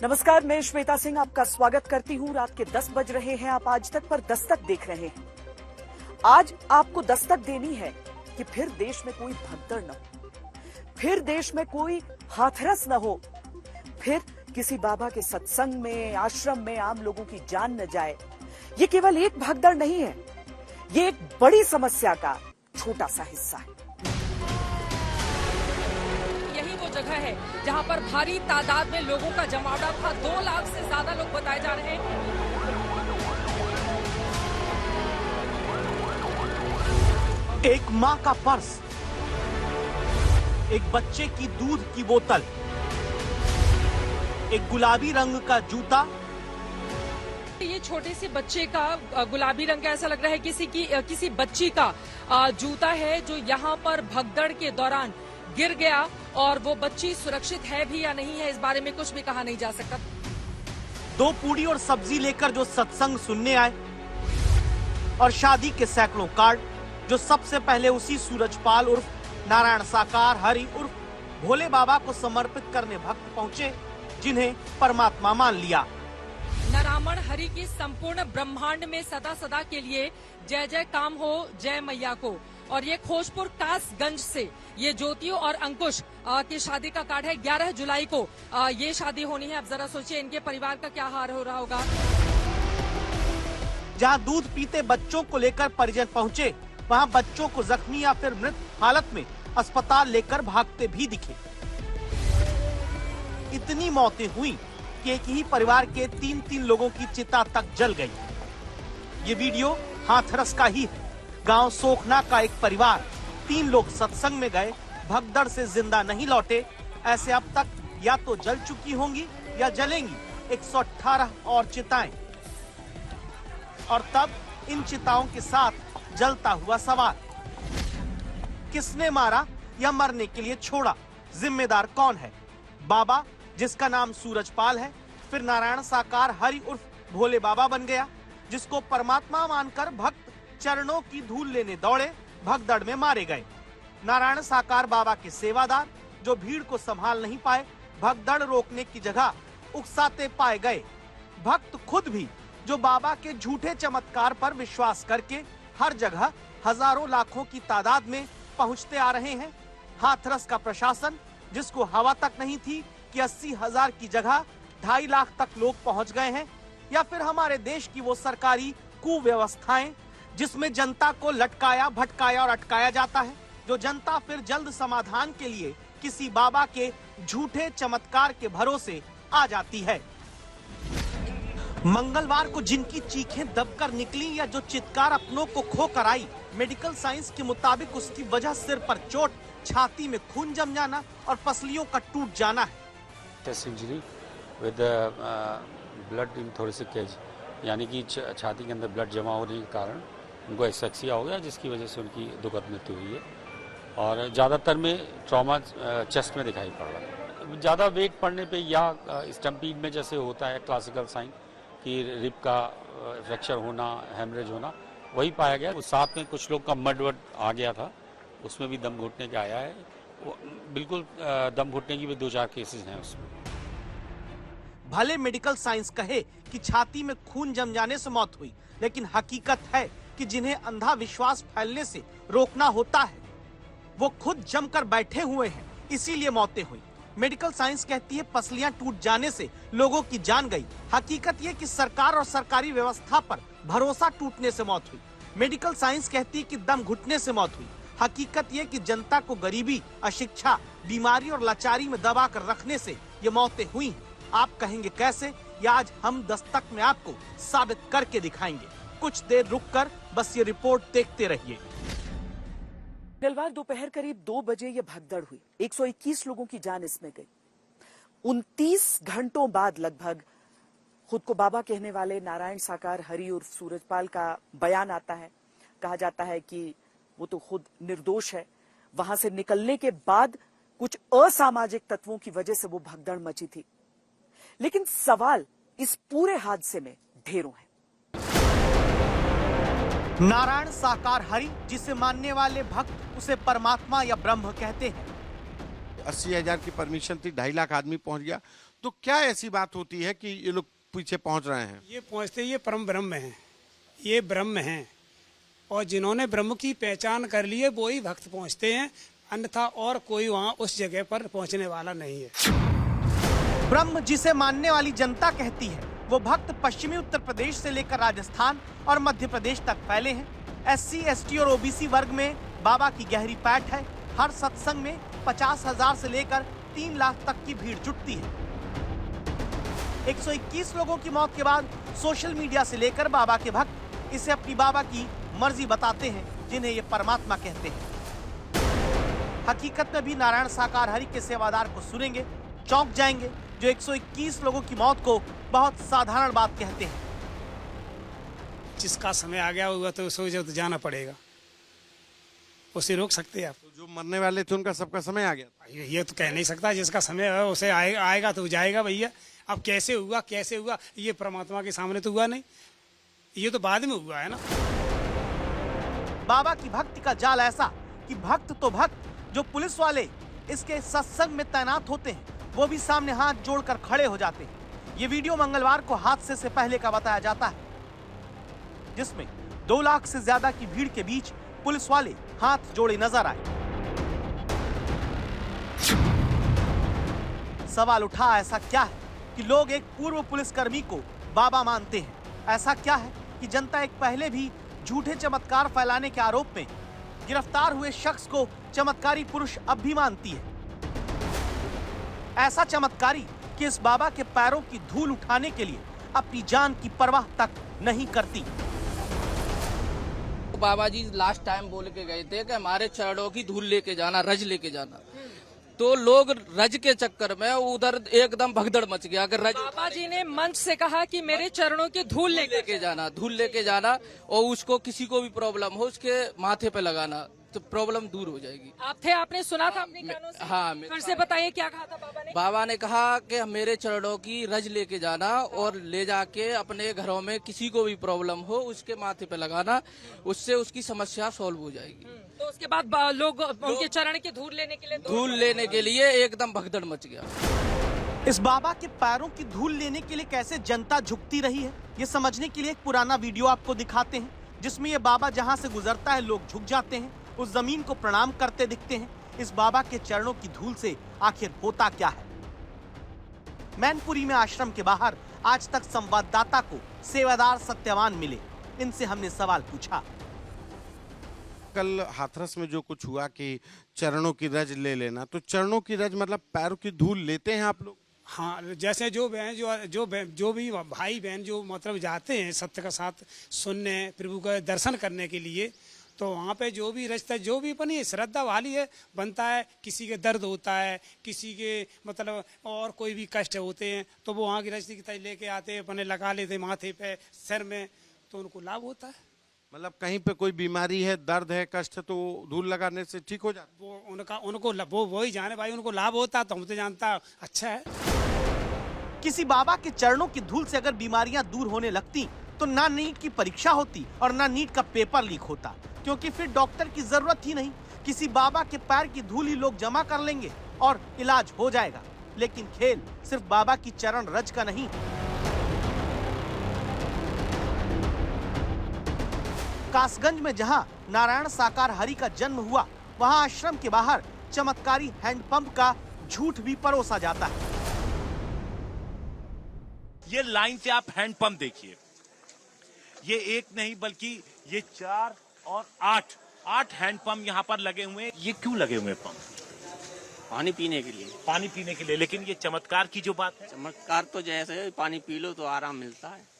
नमस्कार, मैं श्वेता सिंह आपका स्वागत करती हूं। रात के 10 बज रहे हैं। आप आज तक पर दस्तक देख रहे हैं। आज आपको दस्तक देनी है कि फिर देश में कोई भगदड़ न हो, फिर देश में कोई हाथरस न हो, फिर किसी बाबा के सत्संग में, आश्रम में आम लोगों की जान न जाए। ये केवल एक भगदड़ नहीं है, ये एक बड़ी समस्या का छोटा सा हिस्सा है। यही वो जगह है जहां पर भारी तादाद में लोगों का जमावड़ा था। 2 लाख से ज्यादा लोग बताए जा रहे हैं। एक माँ का पर्स, एक बच्चे की दूध की बोतल, एक गुलाबी रंग का जूता। ये छोटे से बच्चे का गुलाबी रंग का, ऐसा लग रहा है किसी बच्ची का जूता है जो यहाँ पर भगदड़ के दौरान गिर गया। और वो बच्ची सुरक्षित है भी या नहीं है, इस बारे में कुछ भी कहा नहीं जा सकता। 2 पूड़ी और सब्जी लेकर जो सत्संग सुनने आए और शादी के सैकड़ों कार्ड जो सबसे पहले उसी सूरजपाल उर्फ नारायण साकार हरि उर्फ भोले बाबा को समर्पित करने भक्त पहुंचे, जिन्हें परमात्मा मान लिया। नारायण हरि की संपूर्ण ब्रह्मांड में सदा सदा के लिए जय जय काम हो, जय मैया को। और ये खोजपुर कासगंज से ये ज्योतियों और अंकुश की शादी का कार्ड है। 11 जुलाई को ये शादी होनी है। अब जरा सोचिए इनके परिवार का क्या हाल हो रहा होगा। जहां दूध पीते बच्चों को लेकर परिजन पहुंचे, वहां बच्चों को जख्मी या फिर मृत हालत में अस्पताल लेकर भागते भी दिखे। इतनी मौतें हुई कि एक ही परिवार के 3 लोगों की चिता तक जल गई। ये वीडियो हाथरस का ही है। गांव सोखना का एक परिवार, 3 लोग सत्संग में गए, भगदड़ से जिंदा नहीं लौटे। ऐसे अब तक या तो जल चुकी होंगी या जलेंगी 118 और चिताएं। और तब इन चिताओं के साथ जलता हुआ सवाल, किसने मारा या मरने के लिए छोड़ा? जिम्मेदार कौन है? बाबा जिसका नाम सूरजपाल है, फिर नारायण साकार हरि उर्फ भोले बाबा बन गया, जिसको परमात्मा मानकर भक्त चरणों की धूल लेने दौड़े, भगदड़ में मारे गए। नारायण साकार बाबा के सेवादार जो भीड़ को संभाल नहीं पाए, भगदड़ रोकने की जगह उकसाते पाए गए। भक्त खुद भी जो बाबा के झूठे चमत्कार पर विश्वास करके हर जगह हजारों लाखों की तादाद में पहुंचते आ रहे हैं। हाथरस का प्रशासन जिसको हवा तक नहीं थी कि 80,000 की जगह 2.5 लाख तक लोग पहुंच गए हैं। या फिर हमारे देश की वो सरकारी कुव्यवस्थाएं जिसमें जनता को लटकाया, भटकाया और अटकाया जाता है, जो जनता फिर जल्द समाधान के लिए किसी बाबा के झूठे चमत्कार के भरोसे आ जाती है। मंगलवार को जिनकी चीखें दबकर निकली या जो चित्कार अपनों को खो कर आई, मेडिकल साइंस के मुताबिक उसकी वजह सिर पर चोट, छाती में खून जम जाना और पसलियों का टूट जाना है। Chest injury with blood in thoracic, यानी कि छाती के अंदर ब्लड जमा होने के कारण उनको एसेक्सिया हो गया, जिसकी वजह से उनकी दुखद मृत्यु हुई है। और ज़्यादातर में ट्रॉमा चेस्ट में दिखाई पड़ रहा है। ज़्यादा वेट पड़ने पे या स्टम्पीड में जैसे होता है क्लासिकल साइन कि रिब का फ्रैक्चर होना, हेमरेज होना, वही पाया गया। साथ में कुछ लोग का मड वड आ गया था, उसमें भी दम घुटने का आया है। बिल्कुल दम घुटने की भी 2-4 केसेस हैं उसमें। भले मेडिकल साइंस कहे कि छाती में खून जम जाने से मौत हुई, लेकिन हकीकत है कि जिन्हें अंधा विश्वास फैलने से रोकना होता है, वो खुद जमकर बैठे हुए हैं, इसीलिए मौतें हुई। मेडिकल साइंस कहती है पसलियां टूट जाने से लोगों की जान गई। हकीकत ये कि सरकार और सरकारी व्यवस्था पर भरोसा टूटने से मौत हुई। मेडिकल साइंस कहती है कि दम घुटने से मौत हुई। हकीकत ये कि जनता को गरीबी, अशिक्षा, बीमारी और लाचारी में दबा कर रखने से ये मौतें हुई। आप कहेंगे कैसे? या आज हम दस्तक में आपको साबित करके दिखाएंगे। कुछ देर रुककर बस ये रिपोर्ट देखते रहिए। मंगलवार दोपहर करीब 2 बजे ये भगदड़ हुई। 121 लोगों की जान इसमें गई। 29 घंटों बाद लगभग खुद को बाबा कहने वाले नारायण साकार हरि उर्फ सूरजपाल का बयान आता है। कहा जाता है कि वो तो खुद निर्दोष है। वहां से निकलने के बाद कुछ असामाजिक तत्वों की वजह से वो भगदड़ मची थी। लेकिन सवाल इस पूरे हादसे में ढेरों हैं। नारायण साकार हरि, जिसे मानने वाले भक्त उसे परमात्मा या ब्रह्म कहते हैं। 80,000 की परमिशन थी, 2.5 लाख आदमी पहुंच गया तो क्या ऐसी बात होती है कि ये लोग पीछे पहुंच रहे हैं? ये पहुंचते ये परम ब्रह्म हैं, ये ब्रह्म हैं, और जिन्होंने ब्रह्म की पहचान कर ली है वो ही भक्त पहुंचते हैं, अन्यथा और कोई वहां उस जगह पर पहुंचने वाला नहीं है। ब्रह्म जिसे मानने वाली जनता कहती है वो भक्त पश्चिमी उत्तर प्रदेश से लेकर राजस्थान और मध्य प्रदेश तक फैले हैं। SC, ST और OBC वर्ग में बाबा की गहरी पैठ है। हर सत्संग में 50,000 से लेकर 3 लाख तक की भीड़ जुटती है। 121 लोगों की मौत के बाद सोशल मीडिया से लेकर बाबा के भक्त इसे अपनी बाबा की मर्जी बताते हैं, जिन्हें ये परमात्मा कहते हैं। हकीकत में भी नारायण साकार हरि के सेवादार को सुनेंगे, चौंक जाएंगे, जो 121 लोगों की मौत को बहुत साधारण बात कहते हैं। जिसका समय आ गया हुआ तो सोच तो जाना पड़ेगा, उसे रोक सकते हैं आप? तो जो मरने वाले थे उनका सबका समय आ गया। ये तो कह नहीं सकता, जिसका समय है उसे आएगा तो जाएगा भैया। अब कैसे हुआ ये परमात्मा के सामने तो हुआ नहीं, ये तो बाद में हुआ है ना। बाबा की भक्ति का जाल ऐसा कि भक्त तो भक्त, जो पुलिस वाले इसके सत्संग में तैनात होते हैं वो भी सामने हाथ जोड़कर खड़े हो जाते हैं। ये वीडियो मंगलवार को हादसे से पहले का बताया जाता है, जिसमें 2 लाख से ज्यादा की भीड़ के बीच पुलिस वाले हाथ जोड़े नजर आए। सवाल उठा, ऐसा क्या है कि लोग एक पूर्व पुलिसकर्मी को बाबा मानते हैं? ऐसा क्या है कि जनता एक पहले भी झूठे चमत्कार फैलाने के आरोप में गिरफ्तार हुए शख्स को चमत्कारी पुरुष अब भी मानती है? ऐसा चमत्कारी कि इस बाबा के पैरों की धूल उठाने के लिए अपनी जान की परवाह तक नहीं करती। बाबा जी लास्ट टाइम बोल के गए थे कि हमारे चरणों की धूल लेके जाना, रज लेके जाना। तो लोग रज के चक्कर में उधर एकदम भगदड़ मच गया। अगर रज बाबा जी ने मंच से कहा कि मेरे चरणों की धूल लेके जाना, धूल लेके जाना, और उसको किसी को भी प्रॉब्लम हो उसके माथे पे लगाना तो प्रॉब्लम दूर हो जाएगी। आप थे, आपने सुना था अपने कानों से? हाँ, फिर से बताइए क्या कहा था बाबा ने? बाबा ने कहा कि मेरे चरणों की रज लेके जाना और ले जाके अपने घरों में किसी को भी प्रॉब्लम हो उसके माथे पे लगाना, उससे उसकी समस्या सॉल्व हो जाएगी। तो उसके बाद लोग उनके चरण की धूल लेने के लिए एकदम भगदड़ मच गया। इस बाबा के पैरों की धूल लेने के लिए कैसे जनता झुकती रही है, ये समझने के लिए एक पुराना वीडियो आपको दिखाते हैं, जिसमें ये बाबा जहां से गुजरता है लोग झुक जाते हैं, उस जमीन को प्रणाम करते दिखते हैं। इस बाबा के चरणों की धूल से आखिर होता क्या है? मैनपुरी में आश्रम के बाहर आज तक संवाददाता को सेवादार सत्यवान मिले। इनसे हमने सवाल पूछा। कल हाथरस में जो कुछ हुआ कि चरणों की रज ले लेना, तो चरणों की रज मतलब पैरों की धूल लेते हैं आप लोग? हाँ, जैसे जो बहन जो भी भाई बहन जो मतलब जाते हैं सत्य का साथ सुनने, प्रभु का दर्शन करने के लिए, तो वहाँ पे जो भी रचता, जो भी अपनी श्रद्धा वाली है बनता है। किसी के दर्द होता है, किसी के मतलब और कोई भी कष्ट होते हैं, तो वो वहाँ की रचती की लेके आते हैं, अपने लगा लेते माथे पे, सिर में, तो उनको लाभ होता है। मतलब कहीं पे कोई बीमारी है, दर्द है, कष्ट है, तो धूल लगाने से ठीक हो जाता? वो वही जाने भाई, उनको लाभ होता तो हम तो जानता अच्छा है। किसी बाबा के चरणों की धूल से अगर बीमारियां दूर होने लगती तो ना नीट की परीक्षा होती और ना नीट का पेपर लीक होता, क्योंकि फिर डॉक्टर की जरूरत ही नहीं। किसी बाबा के पैर की धूल ही लोग जमा कर लेंगे और इलाज हो जाएगा। लेकिन खेल सिर्फ बाबा की चरण रज का नहीं। कासगंज में जहां नारायण साकार हरि का जन्म हुआ, वहां आश्रम के बाहर चमत्कारी हैंडपंप का झूठ भी परोसा जाता है। ये लाइन से आप हैंडपंप देखिए, ये एक नहीं बल्कि ये 4 और 8 हैंडपंप यहाँ पर लगे हुए हैं। ये क्यों लगे हुए पंप? पानी पीने के लिए। पानी पीने के लिए। लेकिन ये चमत्कार की जो बात है, चमत्कार तो जैसे पानी पी लो तो आराम मिलता है।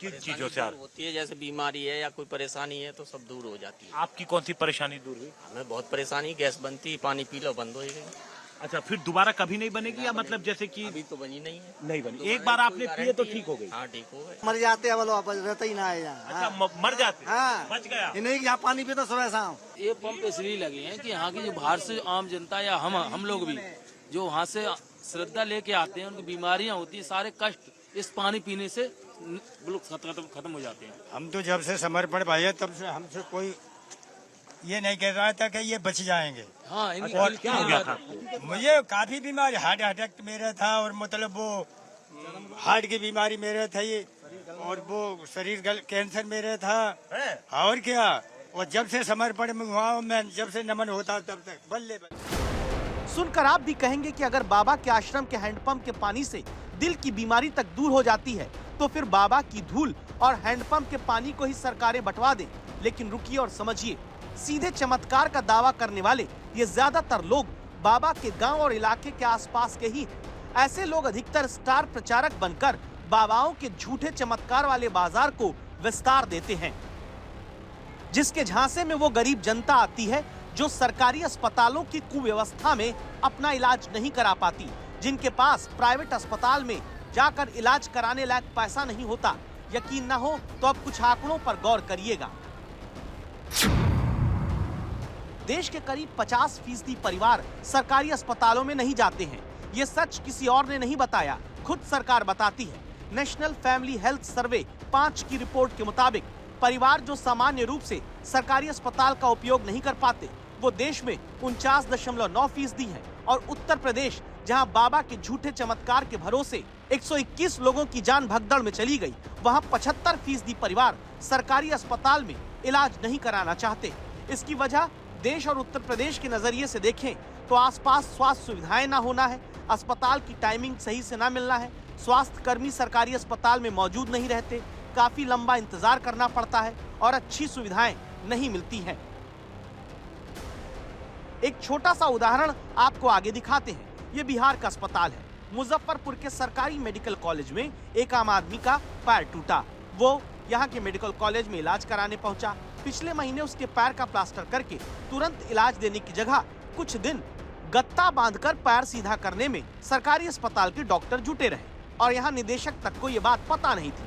किन चीजों से होती है? जैसे बीमारी है या कोई परेशानी है तो सब दूर हो जाती है। आपकी कौन सी परेशानी दूर हुई? हमें बहुत परेशानी, गैस बनती, पानी पी लो बंद हो गई। अच्छा, फिर दोबारा कभी नहीं बनेगी या मतलब जैसे कि अभी तो बनी नहीं है। नहीं बनी, एक बार आपने पिए तो ठीक हो गई? हाँ, ठीक हो गए। मर जाते हैं वापस रहता ही ना है यहाँ। अच्छा, मर जाते? हाँ, बच गया। नहीं, यहाँ पानी पीता सुबह शाम। ये पंप इसलिए लगे हैं कि यहाँ की जो बाहर से आम जनता या हम लोग भी जो वहाँ से श्रद्धा लेके आते हैं, उनकी बीमारियाँ होती है, सारे कष्ट इस पानी पीने से बिल्कुल खत्म हो जाते हैं। हम तो जब से समर्पण भाई है तब से हमसे कोई ये नहीं कह रहा था कि ये बच जाएंगे। हाँ, इनकी और क्या हो गया था? मुझे काफी बीमारी, हार्ट अटैक मेरा था और मतलब वो हार्ट की बीमारी मेरा था ये, और वो शरीर कैंसर मेरा था। और क्या, और जब से समर्पण में हुआ मैं, जब से नमन होता तब तक बल्ले बल्ले। सुनकर आप भी कहेंगे कि अगर बाबा के आश्रम के हैंडपंप के पानी से दिल की बीमारी तक दूर हो जाती है तो फिर बाबा की धूल और हैंडपंप के पानी को ही सरकारें बंटवा दें। लेकिन रुकिए और समझिए, सीधे चमत्कार का दावा करने वाले ये ज्यादातर लोग बाबा के गांव और इलाके के आसपास के ही। ऐसे लोग अधिकतर स्टार प्रचारक बनकर बाबाओं के झूठे चमत्कार वाले बाजार को विस्तार देते हैं, जिसके झांसे में वो गरीब जनता आती है जो सरकारी अस्पतालों की कुव्यवस्था में अपना इलाज नहीं करा पाती, जिनके पास प्राइवेट अस्पताल में जाकर इलाज कराने लायक पैसा नहीं होता। यकीन न हो तो अब कुछ आंकड़ों पर गौर करिएगा। देश के करीब 50% परिवार सरकारी अस्पतालों में नहीं जाते हैं। ये सच किसी और ने नहीं बताया, खुद सरकार बताती है। नेशनल फैमिली हेल्थ सर्वे 5 की रिपोर्ट के मुताबिक परिवार जो सामान्य रूप से सरकारी अस्पताल का उपयोग नहीं कर पाते वो देश में 49.9% है। और उत्तर प्रदेश, जहां बाबा के झूठे चमत्कार के भरोसे 121 लोगों की जान भगदड़ में चली गई, वहां 75% परिवार सरकारी अस्पताल में इलाज नहीं कराना चाहते। इसकी वजह देश और उत्तर प्रदेश के नजरिए से देखें तो आसपास स्वास्थ्य सुविधाएं ना होना है, अस्पताल की टाइमिंग सही से ना मिलना है, स्वास्थ्य कर्मी सरकारी अस्पताल में मौजूद नहीं रहते, काफी लंबा इंतजार करना पड़ता है और अच्छी सुविधाएं नहीं मिलती हैं। एक छोटा सा उदाहरण आपको आगे दिखाते हैं। ये बिहार का अस्पताल है। मुजफ्फरपुर के सरकारी मेडिकल कॉलेज में एक आम आदमी का पैर टूटा। वो यहाँ के मेडिकल कॉलेज में इलाज कराने पहुंचा। पिछले महीने उसके पैर का प्लास्टर करके तुरंत इलाज देने की जगह कुछ दिन गत्ता बांधकर पैर सीधा करने में सरकारी अस्पताल के डॉक्टर जुटे रहे और यहाँ निदेशक तक को ये बात पता नहीं थी।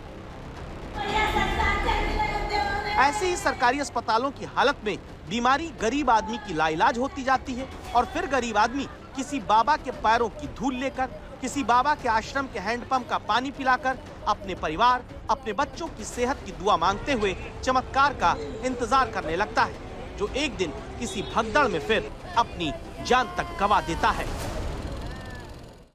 ऐसे ही सरकारी अस्पतालों की हालत में बीमारी गरीब आदमी की लाइलाज होती जाती है और फिर गरीब आदमी किसी बाबा के पैरों की धूल लेकर, किसी बाबा के आश्रम के हैंडपंप का पानी पिलाकर अपने परिवार, अपने बच्चों की सेहत की दुआ मांगते हुए चमत्कार का इंतजार करने लगता है, जो एक दिन किसी भगदड़ में फिर अपनी जान तक गंवा देता है।